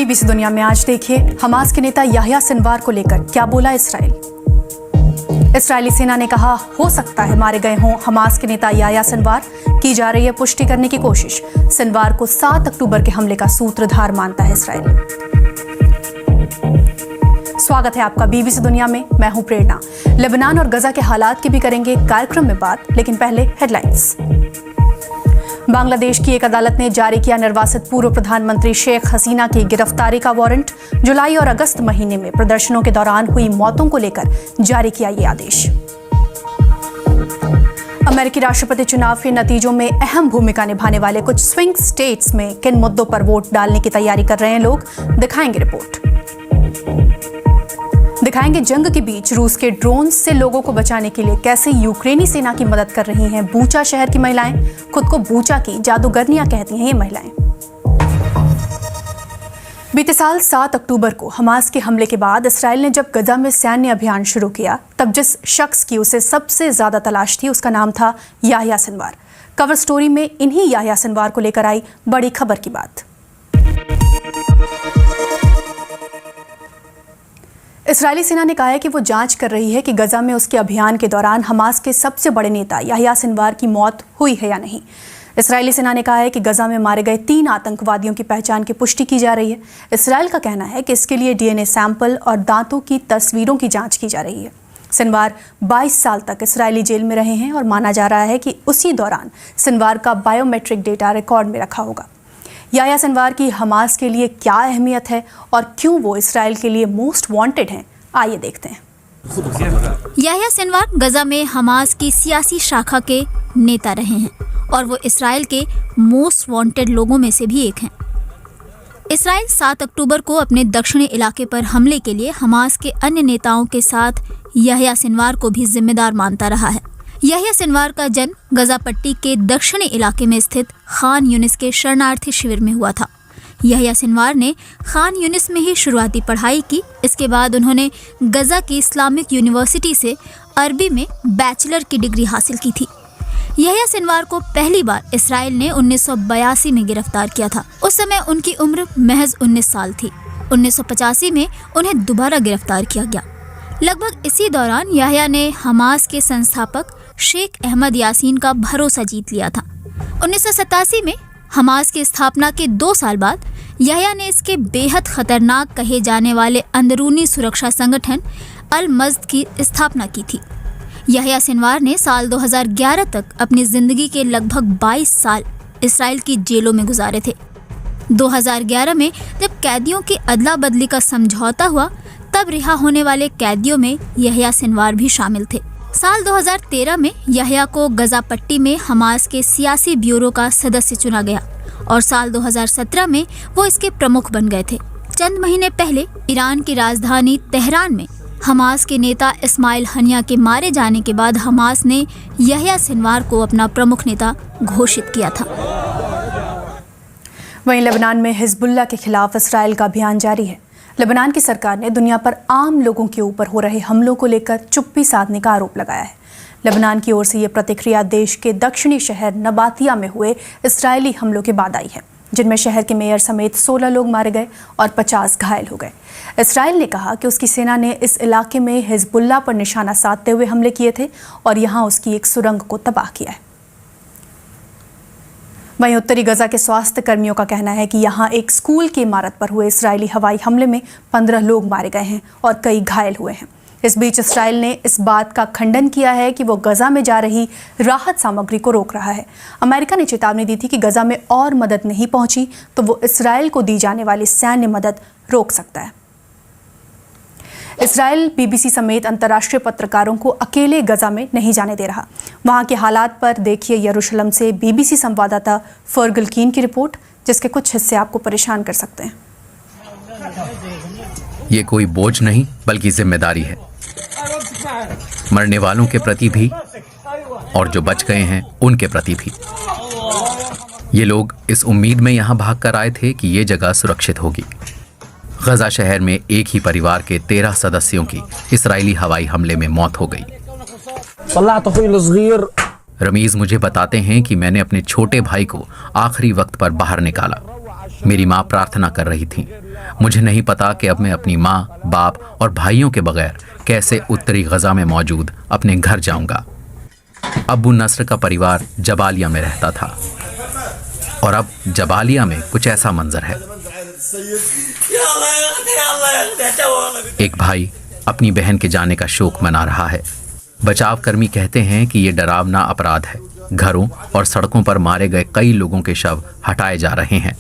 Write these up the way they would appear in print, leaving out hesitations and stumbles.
BBC दुनिया में आज देखिए हमास के नेता याह्या सिनवार को लेकर क्या बोला इसराइल। इस्राएली सेना ने कहा हो सकता है मारे गए हों हमास के नेता याह्या सिनवार, की जा रही है पुष्टि करने की कोशिश। सिनवार को 7 अक्टूबर के हमले का सूत्रधार मानता है इसराइल। स्वागत है आपका बीबीसी दुनिया में, मैं हूं प्रेरणा। लेबनान और गजा के हालात की भी करेंगे कार्यक्रम में बात, लेकिन पहले हेडलाइंस। बांग्लादेश की एक अदालत ने जारी किया निर्वासित पूर्व प्रधानमंत्री शेख हसीना की गिरफ्तारी का वारंट। जुलाई और अगस्त महीने में प्रदर्शनों के दौरान हुई मौतों को लेकर जारी किया ये आदेश। अमेरिकी राष्ट्रपति चुनाव के नतीजों में अहम भूमिका निभाने वाले कुछ स्विंग स्टेट्स में किन मुद्दों पर वोट डालने की तैयारी कर रहे हैं लोग, दिखाएंगे रिपोर्ट। दिखाएंगे जंग के बीच रूस के ड्रोन से लोगों को बचाने के लिए कैसे यूक्रेनी सेना की मदद कर रही हैं बूचा शहर की महिलाएं। खुद को बूचा की जादूगरनियां कहती हैं ये महिलाएं। बीते साल 7 अक्टूबर को हमास के हमले के बाद इसराइल ने जब गजा में सैन्य अभियान शुरू किया, तब जिस शख्स की उसे सबसे ज्यादा तलाश थी उसका नाम था याह्या सिनवार। कवर स्टोरी में इन्हीं याह्या सिनवार को लेकर आई बड़ी खबर की बात। इस्राएली सेना ने कहा है कि वो जांच कर रही है कि गजा में उसके अभियान के दौरान हमास के सबसे बड़े नेता याह्या सिनवार की मौत हुई है या नहीं। इस्राएली सेना ने कहा है कि गजा में मारे गए 3 आतंकवादियों की पहचान की पुष्टि की जा रही है। इस्राएल का कहना है कि इसके लिए डीएनए सैंपल और दांतों की तस्वीरों की जांच की जा रही है। सिनवार 22 साल तक इस्राएली जेल में रहे हैं और माना जा रहा है कि उसी दौरान सिनवार का बायोमेट्रिक डेटा रिकॉर्ड में रखा होगा। याह्या सिनवार की हमास के लिए क्या अहमियत है और क्यों वो इसराइल के लिए मोस्ट वांटेड हैं, आइए देखते हैं। याह्या सिनवार गजा में हमास की सियासी शाखा के नेता रहे हैं और वो इसराइल के मोस्ट वांटेड लोगों में से भी एक हैं। इसराइल 7 अक्टूबर को अपने दक्षिणी इलाके पर हमले के लिए हमास के अन्य नेताओं के साथ याह्या सिनवार को भी जिम्मेदार मानता रहा है। याह्या सिनवार का जन्म गजा पट्टी के दक्षिणी इलाके में स्थित खान यूनिस के शरणार्थी शिविर में हुआ था। याह्या सिनवार ने खान यूनिस में ही शुरुआती पढ़ाई की। इसके बाद उन्होंने गजा की इस्लामिक यूनिवर्सिटी से अरबी में बैचलर की डिग्री हासिल की थी। याह्या सिनवार को पहली बार इसराइल ने 1982 में गिरफ्तार किया था। उस समय उनकी उम्र महज 19 साल थी। 1985 में उन्हें दोबारा गिरफ्तार किया गया। लगभग इसी दौरान याह्या ने हमास के संस्थापक शेख अहमद यासीन का भरोसा जीत लिया था। 1987 में हमास की स्थापना के 2 साल बाद याह्या ने इसके बेहद खतरनाक कहे जाने वाले अंदरूनी सुरक्षा संगठन अल मज़द की स्थापना की थी। याह्या सिनवार ने साल 2011 तक अपनी जिंदगी के लगभग 22 साल इसराइल की जेलों में गुजारे थे। 2011 में जब कैदियों की अदला बदली का समझौता हुआ, तब रिहा होने वाले कैदियों में याह्या सिनवार भी शामिल थे। साल 2013 में याह्या को गजा पट्टी में हमास के सियासी ब्यूरो का सदस्य चुना गया और साल 2017 में वो इसके प्रमुख बन गए थे। चंद महीने पहले ईरान की राजधानी तेहरान में हमास के नेता इस्माइल हनिया के मारे जाने के बाद हमास ने याह्या सिनवार को अपना प्रमुख नेता घोषित किया था। वहीं लेबनान में हिजबुल्लाह के खिलाफ इसराइल का अभियान जारी है। लेबनान की सरकार ने दुनिया पर आम लोगों के ऊपर हो रहे हमलों को लेकर चुप्पी साधने का आरोप लगाया है। लेबनान की ओर से ये प्रतिक्रिया देश के दक्षिणी शहर नबातिया में हुए इस्राएली हमलों के बाद आई है, जिनमें शहर के मेयर समेत 16 लोग मारे गए और 50 घायल हो गए। इसराइल ने कहा कि उसकी सेना ने इस इलाके में हिजबुल्लाह पर निशाना साधते हुए हमले किए थे और यहाँ उसकी एक सुरंग को तबाह किया है। वहीं उत्तरी गजा के स्वास्थ्य कर्मियों का कहना है कि यहाँ एक स्कूल की इमारत पर हुए इस्राएली हवाई हमले में 15 लोग मारे गए हैं और कई घायल हुए हैं। इस बीच इसराइल ने इस बात का खंडन किया है कि वो गजा में जा रही राहत सामग्री को रोक रहा है। अमेरिका ने चेतावनी दी थी कि गजा में और मदद नहीं पहुंची तो वो इसराइल को दी जाने वाली सैन्य मदद रोक सकता है। इसराइल बीबीसी समेत अंतर्राष्ट्रीय पत्रकारों को अकेले गजा में नहीं जाने दे रहा। वहां के हालात पर देखिए यरूशलेम से बीबीसी संवाददाता फर्गल कीन की रिपोर्ट, जिसके कुछ हिस्से आपको परेशान कर सकते हैं। ये कोई बोझ नहीं बल्कि जिम्मेदारी है, मरने वालों के प्रति भी और जो बच गए हैं उनके प्रति भी। ये लोग इस उम्मीद में यहाँ भाग कर आए थे कि ये जगह सुरक्षित होगी। गजा शहर में एक ही परिवार के 13 सदस्यों की इस्राएली हवाई हमले में मौत हो गई। रमीज मुझे बताते हैं कि मैंने अपने छोटे भाई को आखिरी वक्त पर बाहर निकाला। मेरी माँ प्रार्थना कर रही थी। मुझे नहीं पता कि अब मैं अपनी माँ, बाप और भाइयों के बगैर कैसे उत्तरी गजा में मौजूद अपने घर जाऊंगा। अबू नस्र का परिवार जबालिया में रहता था और अब जबालिया में कुछ ऐसा मंजर है। एक भाई अपनी बहन के जाने का शोक मना रहा है। बचाव कर्मी कहते हैं कि ये डरावना अपराध है। घरों और सड़कों पर मारे गए कई लोगों के शव हटाए जा रहे हैं।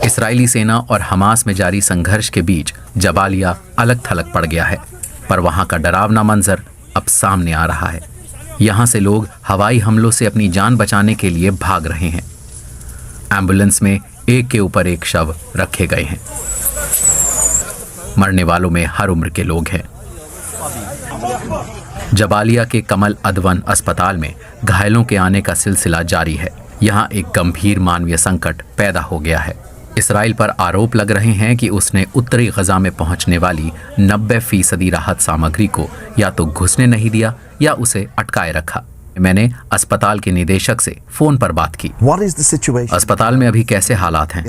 इस्राएली सेना और हमास में जारी संघर्ष के बीच जबालिया अलग थलग पड़ गया है, पर वहां का डरावना मंजर अब सामने आ रहा है। यहां से लोग हवाई हमलों से अपनी जान बचाने के लिए भाग रहे हैं। एम्बुलेंस में एक के ऊपर एक शव रखे गए हैं। मरने वालों में हर उम्र के लोग हैं। जबालिया के कमल अदवन अस्पताल में घायलों के आने का सिलसिला जारी है। यहां एक गंभीर मानवीय संकट पैदा हो गया है। इसराइल पर आरोप लग रहे हैं कि उसने उत्तरी गजा में पहुंचने वाली 90% राहत सामग्री को या तो घुसने नहीं दिया या उसे अटकाए रखा। मैंने अस्पताल के निदेशक से फोन पर बात की। अस्पताल में अभी कैसे हालात हैं?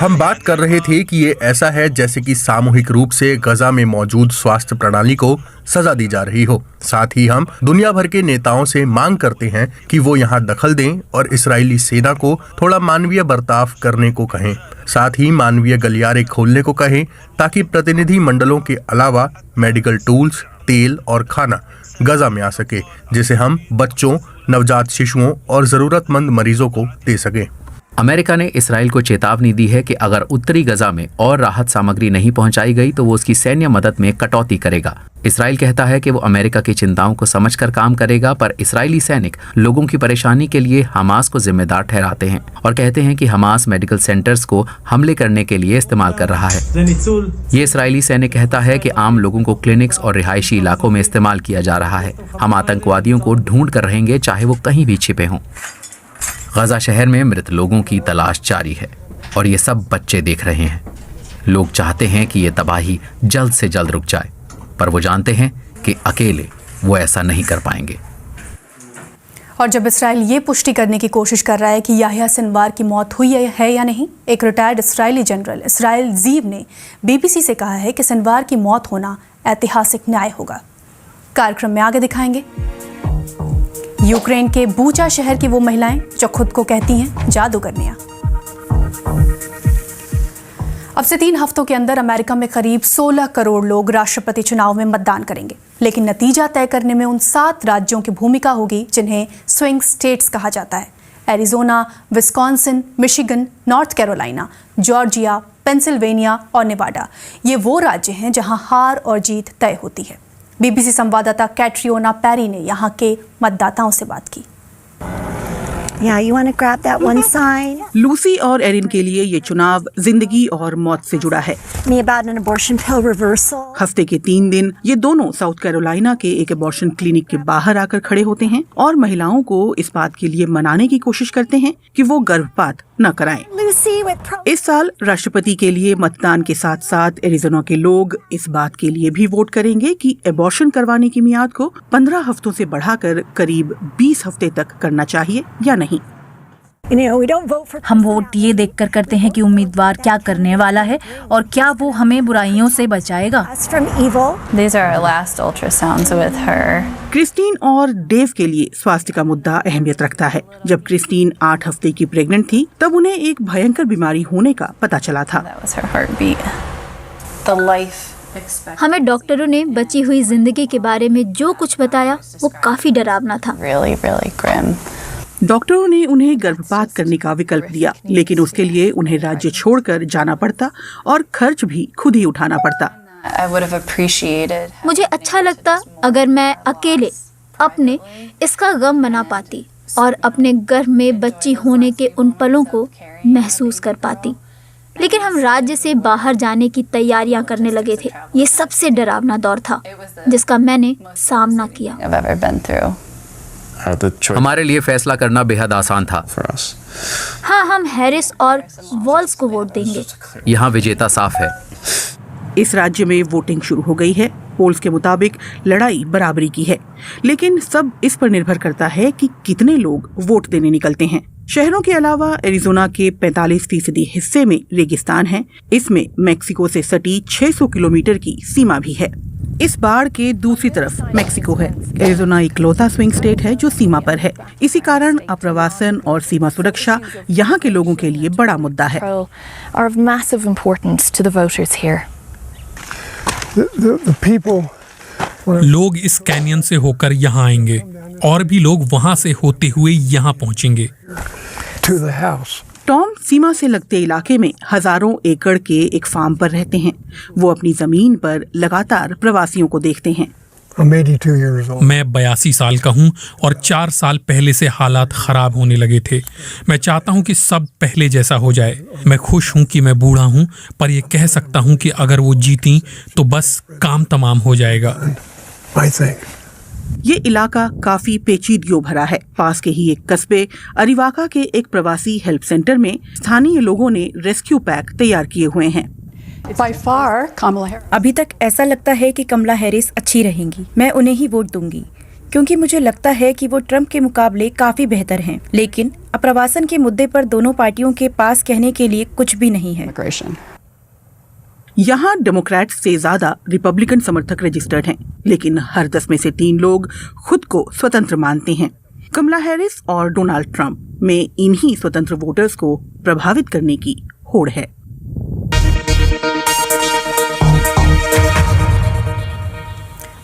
हम बात कर रहे थे कि ये ऐसा है जैसे कि सामूहिक रूप से गजा में मौजूद स्वास्थ्य प्रणाली को सजा दी जा रही हो। साथ ही हम दुनिया भर के नेताओं से मांग करते हैं कि वो यहाँ दखल दें और इस्राएली सेना को थोड़ा मानवीय बर्ताव करने को कहें। साथ ही मानवीय गलियारे खोलने को कहें ताकि प्रतिनिधि मंडलों के अलावा मेडिकल टूल्स, तेल और खाना गजा में आ सके, जिसे हम बच्चों, नवजात शिशुओं और जरूरतमंद मरीजों को दे सकें। अमेरिका ने इसराइल को चेतावनी दी है कि अगर उत्तरी गजा में और राहत सामग्री नहीं पहुंचाई गई तो वो उसकी सैन्य मदद में कटौती करेगा। इसराइल कहता है कि वो अमेरिका की चिंताओं को समझकर काम करेगा, पर इस्राएली सैनिक लोगों की परेशानी के लिए हमास को जिम्मेदार ठहराते हैं और कहते हैं कि हमास मेडिकल सेंटर्स को हमले करने के लिए इस्तेमाल कर रहा है। ये इस्राएली सैनिक कहता है कि आम लोगों को क्लिनिक्स और रिहायशी इलाकों में इस्तेमाल किया जा रहा है। हम आतंकवादियों को ढूंढ कर रहेंगे, चाहे वो कहीं भी छिपे हों। गजा शहर में मृत लोगों की तलाश जारी है और ये सब बच्चे देख रहे हैं। लोग चाहते हैं कि ये तबाही जल्द से जल्द रुक जाए, पर वो जानते हैं कि अकेले वो ऐसा नहीं कर पाएंगे। और जब इसराइल ये पुष्टि करने की कोशिश कर रहा है कि याह्या सिनवार की मौत हुई है या नहीं, एक रिटायर्ड इस्राएली जनरल इसराइल ज़ीव ने बीबीसी से कहा है कि सिनवार की मौत होना ऐतिहासिक न्याय होगा। कार्यक्रम में आगे दिखाएंगे यूक्रेन के बूचा शहर की वो महिलाएं जो खुद को कहती हैं जादूगरनियां। अब से 3 हफ्तों के अंदर अमेरिका में करीब 16 करोड़ लोग राष्ट्रपति चुनाव में मतदान करेंगे, लेकिन नतीजा तय करने में उन 7 राज्यों की भूमिका होगी जिन्हें स्विंग स्टेट्स कहा जाता है। Arizona, Wisconsin, Michigan, north Carolina, Georgia, Pennsylvania और नेवाडा, ये वो राज्य हैं जहां हार और जीत तय होती है। बीबीसी संवाददाता कैट्रियोना पेरी ने यहाँ के मतदाताओं से बात की। Yeah, you want to grab that one sign? Lucy और एरिन के लिए ये चुनाव जिंदगी और मौत से जुड़ा है। Me about an abortion pill reversal. हफ्ते के 3 दिन ये दोनों साउथ कैरोलिना के एक एबॉर्शन क्लिनिक के बाहर आकर खड़े होते हैं और महिलाओं को इस बात के लिए मनाने की कोशिश करते हैं कि वो गर्भपात न कराएं। Lucy with pro- इस साल राष्ट्रपति के लिए मतदान के साथ साथ एरिजोना के लोग इस बात के लिए भी वोट करेंगे कि एबॉर्शन करवाने की मियाद को 15 हफ्तों से बढ़ाकर करीब 20 हफ्ते तक करना चाहिए या नहीं। You know, we don't vote for. हम वोट ये देखकर करते हैं कि उम्मीदवार क्या करने वाला है और क्या वो हमें बुराइयों से बचाएगा। Us from evil. These are our last ultrasounds with her. Christine और डेव के लिए स्वास्थ्य का मुद्दा अहमियत रखता है। जब क्रिस्टीन 8 हफ्ते की प्रेग्नेंट थी तब उन्हें एक भयंकर बीमारी होने का पता चला था। That was her heartbeat. The life expectancy. हमें डॉक्टरों ने बची हुई जिंदगी के बारे में जो कुछ बताया वो काफी डरावना था। Really, really grim. डॉक्टरों ने उन्हें गर्भपात करने का विकल्प दिया, लेकिन उसके लिए उन्हें राज्य छोड़कर जाना पड़ता और खर्च भी खुद ही उठाना पड़ता। I would have appreciated. मुझे अच्छा लगता अगर मैं अकेले अपने इसका गम मना पाती और अपने गर्भ में बच्ची होने के उन पलों को महसूस कर पाती, लेकिन हम राज्य से बाहर जाने की तैयारियां करने लगे थे। ये सबसे डरावना दौर था जिसका मैंने सामना किया। I've ever been through. हमारे लिए फैसला करना बेहद आसान था। हाँ, हम हैरिस और वॉल्स को वोट देंगे। यहाँ विजेता साफ है। इस राज्य में वोटिंग शुरू हो गई है। पोल्स के मुताबिक लड़ाई बराबरी की है, लेकिन सब इस पर निर्भर करता है कि कितने लोग वोट देने निकलते हैं। शहरों के अलावा एरिजोना के 45% हिस्से में रेगिस्तान है। इसमें मेक्सिको से सटी 600 किलोमीटर की सीमा भी है। इस बाढ़ के दूसरी तरफ मेक्सिको है। एरिजोना इकलौता स्विंग स्टेट है जो सीमा पर है। इसी कारण आप्रवासन और सीमा सुरक्षा यहाँ के लोगों के लिए बड़ा मुद्दा है। Are of massive importance to the voters here. The people. लोग इस कैनियन से होकर यहाँ आएंगे और भी लोग वहाँ से होते हुए यहाँ पहुँचेंगे। To the house. टॉम सीमा से लगते इलाके में हजारों एकड़ के एक फार्म पर रहते हैं। वो अपनी जमीन पर लगातार प्रवासियों को देखते हैं। I'm 82 years old. मैं 82 साल का हूँ और 4 साल पहले से हालात खराब होने लगे थे। मैं चाहता हूँ कि सब पहले जैसा हो जाए। मैं खुश हूँ कि मैं बूढ़ा हूँ, पर यह कह सकता हूँ कि अगर वो जीती तो बस काम तमाम हो जाएगा। I think. ये इलाका काफी पेचीदगियों भरा है। पास के ही एक कस्बे अरिवाका के एक प्रवासी हेल्प सेंटर में स्थानीय लोगों ने रेस्क्यू पैक तैयार किए हुए हैं। By far, Kamala Harris. अभी तक ऐसा लगता है कि कमला हैरिस अच्छी रहेंगी। मैं उन्हें ही वोट दूंगी क्योंकि मुझे लगता है कि वो ट्रंप के मुकाबले काफी बेहतर हैं। लेकिन अप्रवासन के मुद्दे पर दोनों पार्टियों के पास कहने के लिए कुछ भी नहीं है। यहाँ डेमोक्रेट से ज्यादा रिपब्लिकन समर्थक रजिस्टर्ड हैं, लेकिन हर 10 में से 3 लोग खुद को स्वतंत्र मानते हैं। कमला हैरिस और डोनाल्ड ट्रंप में इन्हीं स्वतंत्र वोटर्स को प्रभावित करने की होड़ है।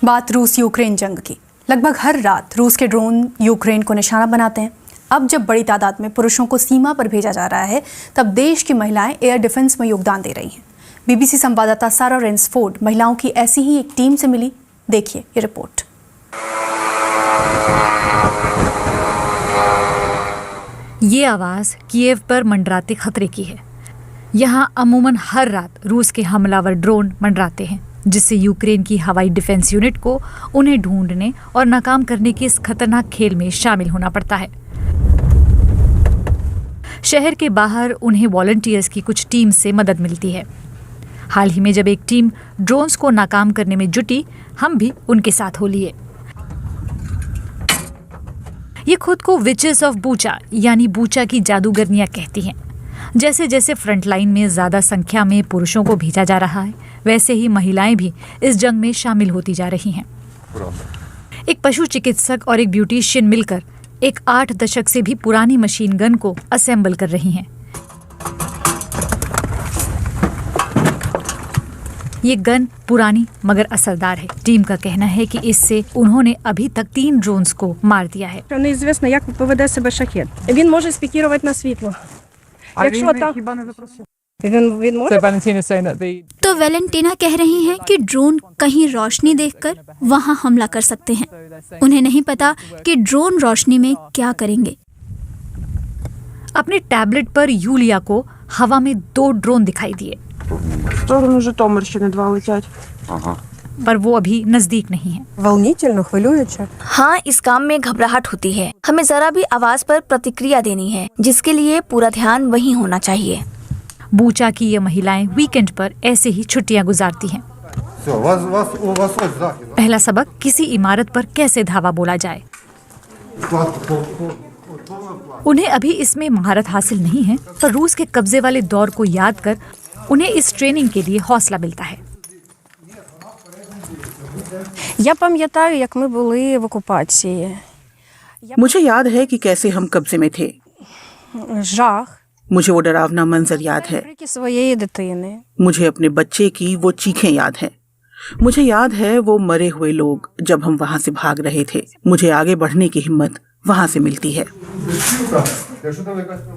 बात रूस यूक्रेन जंग की। लगभग हर रात रूस के ड्रोन यूक्रेन को निशाना बनाते हैं। अब जब बड़ी तादाद में पुरुषों को सीमा पर भेजा जा रहा है, तब देश की महिलाएं एयर डिफेंस में योगदान दे रही हैं। बीबीसी संवाददाता सारा रेंसफोर्ड महिलाओं की ऐसी ही एक टीम से मिली। देखिए ये रिपोर्ट। ये आवाज़ कीव पर मंडराते खतरे की है। यहाँ अमूमन हर रात रूस के हमलावर ड्रोन मंडराते हैं, जिससे यूक्रेन की हवाई डिफेंस यूनिट को उन्हें ढूंढने और नाकाम करने के इस खतरनाक खेल में शामिल होना पड़ता है। शहर के बाहर उन्हें वॉलंटियर्स की कुछ टीम से मदद मिलती है। हाल ही में जब एक टीम ड्रोन्स को नाकाम करने में जुटी, हम भी उनके साथ हो लिए। ये खुद को विचेस ऑफ बूचा यानी बूचा की जादूगरनियां कहती हैं। जैसे जैसे फ्रंटलाइन में ज्यादा संख्या में पुरुषों को भेजा जा रहा है, वैसे ही महिलाएं भी इस जंग में शामिल होती जा रही हैं। एक पशु चिकित्सक और एक ब्यूटिशियन मिलकर एक 8 दशक से भी पुरानी मशीन गन को असेंबल कर रही हैं। ये गन पुरानी मगर असरदार है। टीम का कहना है कि इससे उन्होंने अभी तक 3 ड्रोन्स को मार दिया है। Неізвісно, як поведе себе шахет. Він може спікірувати на світло. Якщо там він може. तो वैलेंटीना कह रही हैं कि ड्रोन कहीं रोशनी देखकर वहां हमला कर सकते हैं। उन्हें नहीं पता कि ड्रोन रोशनी में क्या करेंगे। अपने टैबलेट पर यूलिया को हवा में 2 ड्रोन दिखाई दिए, पर वो अभी नजदीक नहीं है। Волнительно, хвилююче. हाँ, इस काम में घबराहट होती है। हमें जरा भी आवाज पर प्रतिक्रिया देनी है, जिसके लिए पूरा ध्यान वहीं होना चाहिए। बूचा की ये महिलाएं वीकेंड पर ऐसे ही छुट्टियां गुजारती हैं। पहला सबक, किसी इमारत पर कैसे धावा बोला जाए। उन्हें अभी इसमें महारत हासिल नहीं है, पर रूस के कब्जे वाले दौर को याद कर उन्हें इस ट्रेनिंग के लिए हौसला मिलता है। Я пам'ятаю, як ми були в окупації. मुझे याद है कि कैसे हम कब्जे में थे। Жах. मुझे वो डरावना मंजर याद है। Крики своєї дитини. मुझे अपने बच्चे की वो चीखें याद है। मुझे याद है वो मरे हुए लोग जब हम वहाँ से भाग रहे थे। मुझे आगे बढ़ने की हिम्मत वहाँ से मिलती है।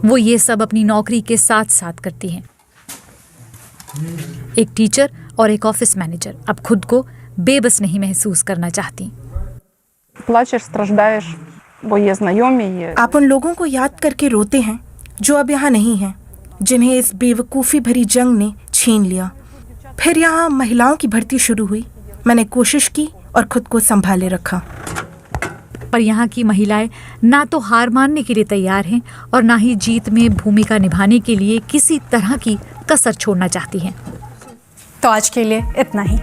वो ये सब अपनी नौकरी के साथ साथ करती हैं। एक टीचर और एक ऑफिस मैनेजर अब खुद को बेबस नहीं महसूस करना चाहती। Плачеш, страждаєш, бо є знайомі. आप उन लोगों को याद करके रोते हैं जो अब यहाँ नहीं हैं, जिन्हें इस बेवकूफ़ी भरी जंग ने छीन लिया। फिर यहाँ महिलाओं की भर्ती शुरू हुई। मैंने कोशिश की और खुद को संभाले रखा। पर यहाँ की महिलाएं ना तो हार मानने के लिए तैयार हैं और ना ही जीत में भूमिका निभाने के लिए किसी तरह की कसर छोड़ना चाहती हैं। तो आज के लिए इतना ही।